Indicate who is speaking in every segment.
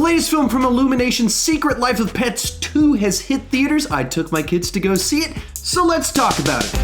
Speaker 1: latest film from Illumination's Secret Life of Pets 2 has hit theaters. I took my kids to go see it, so let's talk about it.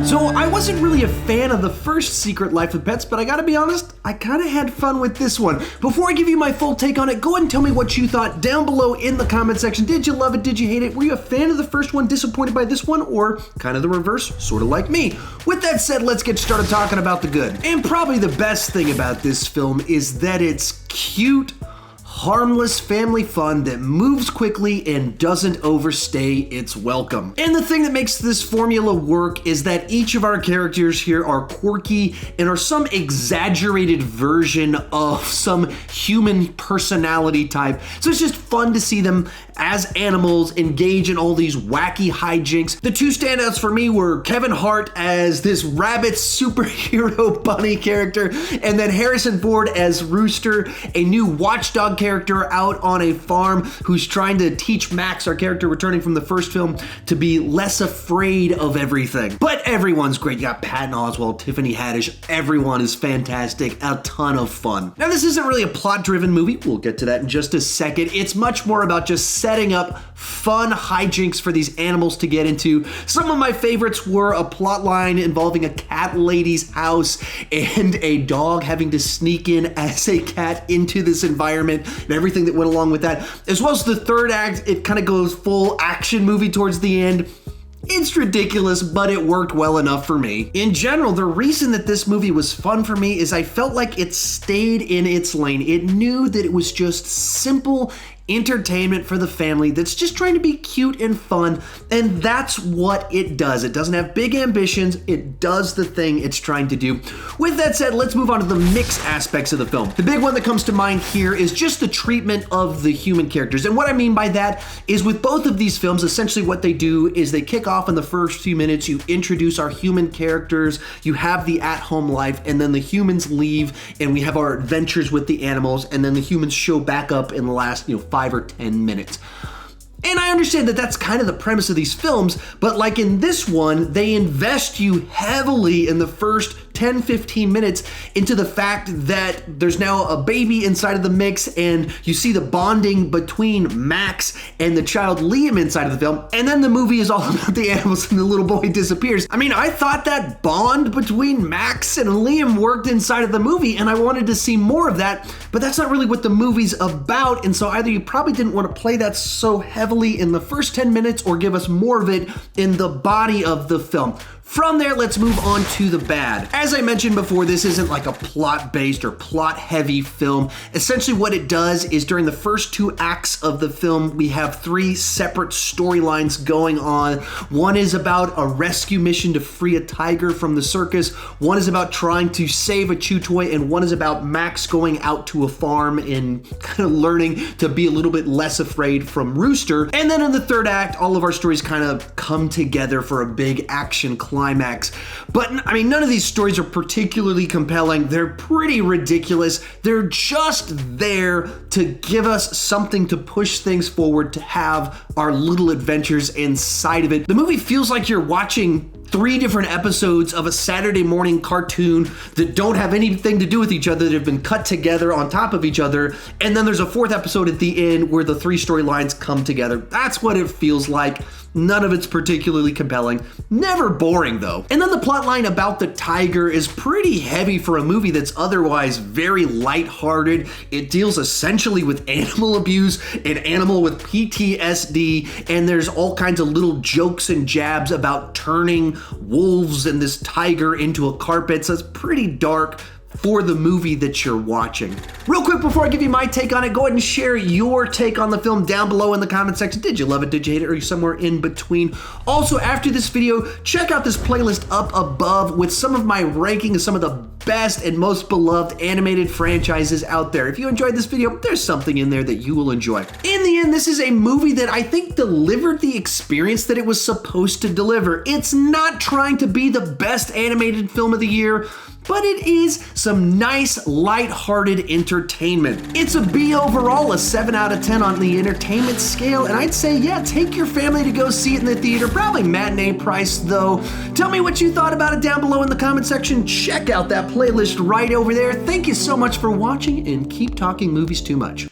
Speaker 1: So I wasn't really a fan of the first Secret Life of Pets, but I gotta be honest, I kinda had fun with this one. Before I give you my full take on it, go ahead and tell me what you thought down below in the comment section. Did you love it? Did you hate it? Were you a fan of the first one, disappointed by this one, or kind of the reverse, sort of like me? With that said, let's get started talking about the good. And probably the best thing about this film is that it's cute, harmless family fun that moves quickly and doesn't overstay its welcome. And the thing that makes this formula work is that each of our characters here are quirky and are some exaggerated version of some human personality type. So it's just fun to see them as animals engage in all these wacky hijinks. The two standouts for me were Kevin Hart as this rabbit superhero bunny character, and then Harrison Ford as Rooster, a new watchdog character out on a farm who's trying to teach Max, our character returning from the first film, to be less afraid of everything. But everyone's great. You got Patton Oswalt, Tiffany Haddish, everyone is fantastic, a ton of fun. Now this isn't really a plot-driven movie, we'll get to that in just a second. It's much more about just setting up fun hijinks for these animals to get into. Some of my favorites were a plot line involving a cat lady's house and a dog having to sneak in as a cat into this environment and everything that went along with that. As well as the third act, it kind of goes full action movie towards the end. It's ridiculous, but it worked well enough for me. In general, the reason that this movie was fun for me is I felt like it stayed in its lane. It knew that it was just simple entertainment for the family that's just trying to be cute and fun, and that's what it does. It doesn't have big ambitions, it does the thing it's trying to do. With that said, let's move on to the mixed aspects of the film. The big one that comes to mind here is just the treatment of the human characters, and what I mean by that is with both of these films, essentially what they do is they kick off in the first few minutes, you introduce our human characters, you have the at-home life, and then the humans leave, and we have our adventures with the animals, and then the humans show back up in the last, 5 or 10 minutes. And I understand that that's kind of the premise of these films, but like in this one, they invest you heavily in the first 10-15 minutes into the fact that there's now a baby inside of the mix, and you see the bonding between Max and the child Liam inside of the film, and then the movie is all about the animals and the little boy disappears. I mean, I thought that bond between Max and Liam worked inside of the movie, and I wanted to see more of that, but that's not really what the movie's about, and so either you probably didn't want to play that so heavily in the first 10 minutes or give us more of it in the body of the film. From there, let's move on to the bad. As I mentioned before, this isn't like a plot-based or plot-heavy film. Essentially what it does is during the first 2 acts of the film, we have 3 separate storylines going on. One is about a rescue mission to free a tiger from the circus. One is about trying to save a chew toy, and one is about Max going out to a farm and kind of learning to be a little bit less afraid from Rooster. And then in the third act, all of our stories kind of come together for a big action climax. But I mean, none of these stories are particularly compelling. They're pretty ridiculous. They're just there to give us something to push things forward, to have our little adventures inside of it. The movie feels like you're watching 3 different episodes of a Saturday morning cartoon that don't have anything to do with each other, that have been cut together on top of each other, and then there's a 4th episode at the end where the 3 storylines come together. That's what it feels like. None of it's particularly compelling. Never boring, though. And then the plotline about the tiger is pretty heavy for a movie that's otherwise very lighthearted. It deals essentially with animal abuse, an animal with PTSD, and there's all kinds of little jokes and jabs about turning wolves and this tiger into a carpet. So it's pretty dark for the movie that you're watching. Real quick before I give you my take on it, go ahead and share your take on the film down below in the comment section. Did you love it? Did you hate it? Or are you somewhere in between? Also, after this video, check out this playlist up above with some of my ranking of some of the best and most beloved animated franchises out there. If you enjoyed this video, there's something in there that you will enjoy. In the end, this is a movie that I think delivered the experience that it was supposed to deliver. It's not trying to be the best animated film of the year, but it is some nice, light-hearted entertainment. It's a B overall, a 7 out of 10 on the entertainment scale, and I'd say, yeah, take your family to go see it in the theater. Probably matinee price, though. Tell me what you thought about it down below in the comment section. Check out that playlist right over there. Thank you so much for watching, and keep talking movies too much.